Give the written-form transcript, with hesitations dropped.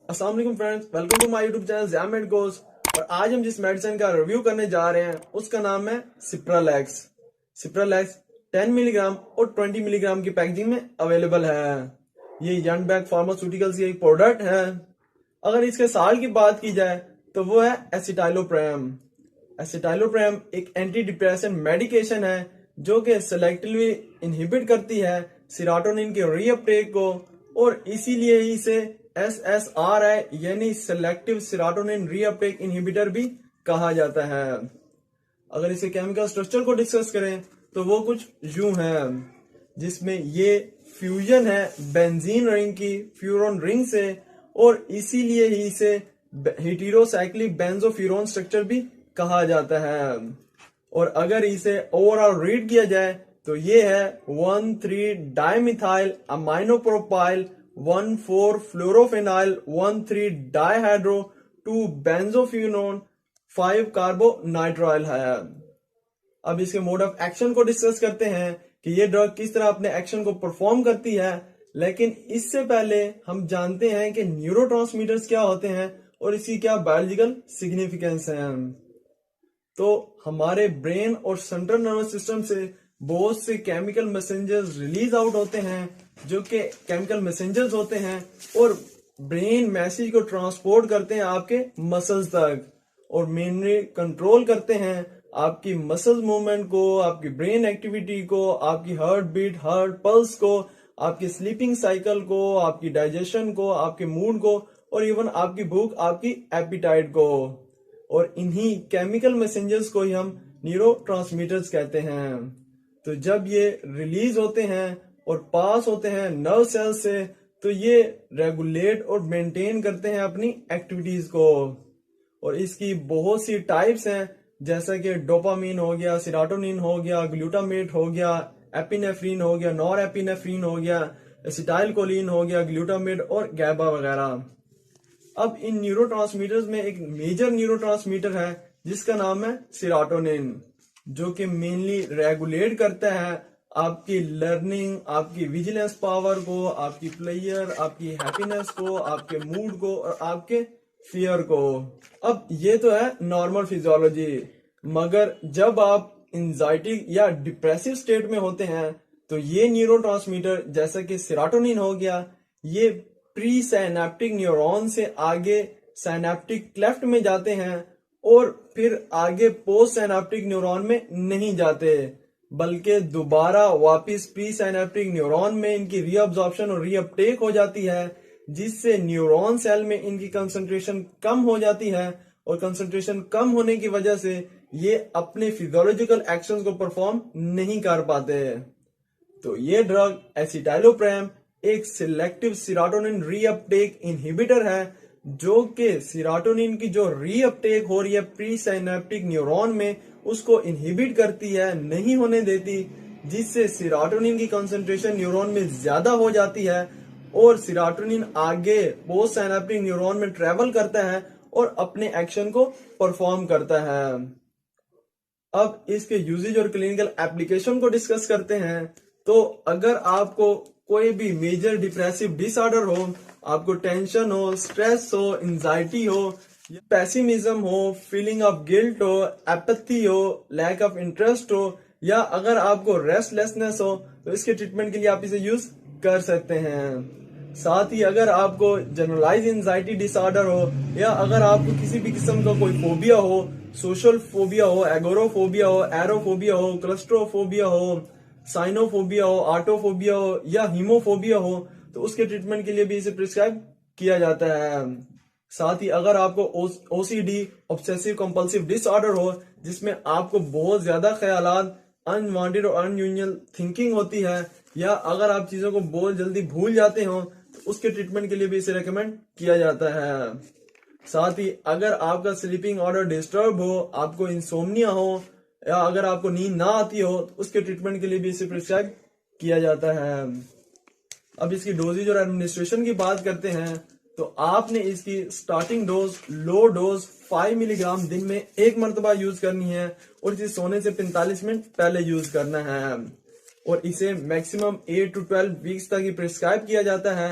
अस्सलाम वालेकुम friends, welcome to my YouTube channel ज़ैम एंड गोस। और आज हम जिस मेडिसिन का रिव्यू करने जा रहे हैं उसका नाम है सिप्रालेक्स। सिप्रालेक्स 10 मिलीग्राम और 20 मिलीग्राम की पैकेजिंग में अवेलेबल है। ये यंगबैक फार्मास्यूटिकल्स की एक प्रोडक्ट है। अगर इसके साल की बात की जाए तो वो है एसिटाइलोप्रेम। एसिटाइलोप्रेम एक एंटी डिप्रेसेंट मेडिकेशन है जो कि सेलेक्टिवली इनहिबिट करती है सीरोटोनिन के रीअपटेक को, और इसीलिए ही इसे SSRI यानी सेलेक्टिव सीरोटोनिन रीअपटेक इनहिबिटर भी कहा जाता है। अगर इसे केमिकल स्ट्रक्चर को डिस्कस करें तो वो कुछ यूं है, जिसमें ये फ्यूजन है बेंजीन रिंग की फ्यूरोन रिंग से, और इसीलिए ही इसे हेटेरोसाइक्लिक बेंजोफ्यूरोन स्ट्रक्चर भी कहा जाता है। और अगर इसे ओवरऑल रीड किया जाए तो ये है 1,3 डाइमिथाइल अमाइनोप्रोपाइल 1,4 फ्लोरोफेनाइल 1,3 डाइहाइड्रो 2 बेंजोफ्यूनोन 5 कार्बोनाइट्राइल है। अब इसके मोड ऑफ एक्शन को डिस्कस करते हैं कि ये ड्रग किस तरह अपने एक्शन को परफॉर्म करती है। लेकिन इससे पहले हम जानते हैं कि न्यूरोट्रांसमीटर्स क्या होते हैं और इसकी क्या बायोलॉजिकल सिग्निफिकेंस है। तो हमारे ब्रेन और सेंट्रल नर्वस सिस्टम से बहुत से केमिकल मैसेंजर्स रिलीज आउट होते हैं जो कि केमिकल मैसेंजर्स होते हैं, और ब्रेन मैसेज को ट्रांसपोर्ट करते हैं आपके मसल्स तक, और मेनली कंट्रोल करते हैं आपकी मसल्स मूवमेंट को, आपकी ब्रेन एक्टिविटी को, आपकी हार्ट बीट, हार्ट पल्स को, आपकी स्लीपिंग साइकिल को, आपकी डाइजेशन को, आपके मूड को, और इवन आपकी भूख, आपकी एपिटाइट को। और इन्हीं केमिकल मैसेंजर्स को ही हम न्यूरोट्रांसमीटर्स कहते हैं। तो जब ये रिलीज होते हैं और पास होते हैं नर्व सेल से, तो ये रेगुलेट और मेंटेन करते हैं अपनी एक्टिविटीज को। और इसकी बहुत सी टाइप्स हैं, जैसा कि डोपामीन हो गया, सेरोटोनिन हो गया, ग्लूटामेट हो गया, एपिनेफ्रीन हो गया, नॉर एपिनेफ्रीन हो गया, एसिटाइलकोलिन हो गया, ग्लूटामेट और गैबा वगैरह। अब इन न्यूरोट्रांसमीटर्स में एक मेजर न्यूरोट्रांसमीटर है जिसका नाम है सेरोटोनिन, जो कि मेनली रेगुलेट करता है आपकी लर्निंग, आपकी विजिलेंस पावर को, आपकी प्लेयर, आपकी हैप्पीनेस को, आपके मूड को और आपके फियर को। अब ये तो है नॉर्मल फिजियोलॉजी, मगर जब आप एंजाइटी या डिप्रेसिव स्टेट में होते हैं तो ये न्यूरोट्रांसमीटर जैसा कि सेरोटोनिन हो गया, ये प्री साइनेप्टिक न्यूरॉन से आगे साइनेप्टिक क्लेफ्ट में जाते हैं और फिर आगे पोस्ट साइनेप्टिक न्यूरॉन में नहीं जाते, बल्कि दोबारा वापस प्री साइनेप्टिक न्यूरॉन में इनकी रीअब्जॉर्प्शन और रीअपटेक हो जाती है, जिससे न्यूरॉन सेल में इनकी कंसंट्रेशन कम हो जाती है, और कंसंट्रेशन कम होने की वजह से ये अपने फिजियोलॉजिकल एक्शंस को परफॉर्म नहीं कर पाते। तो ये ड्रग एसिटाइलोप्रेम एक सिलेक्टिव सेरोटोनिन रीअपटेक इनहिबिटर है, जो कि सेरोटोनिन की जो रीअपटेक हो रही है प्री साइनेप्टिक न्यूरॉन में उसको इनहिबिट करती है, नहीं होने देती, जिससे सेरोटोनिन की कंसंट्रेशन न्यूरॉन में ज्यादा हो जाती है, और सेरोटोनिन आगे पोस्ट साइनेप्टिक न्यूरॉन में ट्रेवल करता है और अपने एक्शन को परफॉर्म करता है। अब इसके यूजेज और क्लिनिकल एप्लीकेशन को डिस्कस करते हैं। तो अगर आपको कोई भी मेजर डिप्रेसिव डिसऑर्डर हो, आपको टेंशन हो, स्ट्रेस हो, एंजाइटी हो, पेसिमिज्म हो, फीलिंग ऑफ गिल्ट हो, एपैथी हो, लैक ऑफ इंटरेस्ट हो, या अगर आपको रेस्टलेसनेस हो, तो इसके ट्रीटमेंट के लिए आप इसे यूज कर सकते हैं। साथ ही अगर आपको जनरलाइज एंजाइटी डिसऑर्डर हो, या अगर आपको किसी भी किस्म का कोई फोबिया हो, सोशल फोबिया हो, एगोरोफोबिया हो, एरोफोबिया हो, क्लस्ट्रोफोबिया हो, साइनोफोबिया हो, आर्टोफोबिया हो, या हीमोफोबिया हो, तो उसके ट्रीटमेंट के लिए भी इसे प्रिस्क्राइब किया जाता है। साथ ही अगर आपको OCD ऑब्सेसिव कंपल्सिव डिसऑर्डर हो, जिसमें आपको बहुत ज्यादा ख्यालात, अनवांटेड और अनयूजुअल थिंकिंग होती है, या अगर आप चीजों को बहुत जल्दी भूल जाते हो, तो उसके ट्रीटमेंट के लिए भी इसे रेकमेंड किया जाता है। साथ ही अगर आपका स्लीपिंग ऑर्डर डिस्टर्ब हो, आपको इंसोम्निया हो, या अगर आपको नींद ना आती हो, तो उसके ट्रीटमेंट के लिए भी इसे प्रिस्क्राइब किया जाता है। अब इसकी डोजेज और एडमिनिस्ट्रेशन की बात करते हैं, तो आपने इसकी starting dose low dose 5 milligram दिन में एक मरतबा यूज करनी है, और इसे सोने से 45 मिनट पहले यूज करना है, और इसे मैक्सिमम 8 to 12 वीक्स तक ही प्रिस्क्राइब किया जाता है।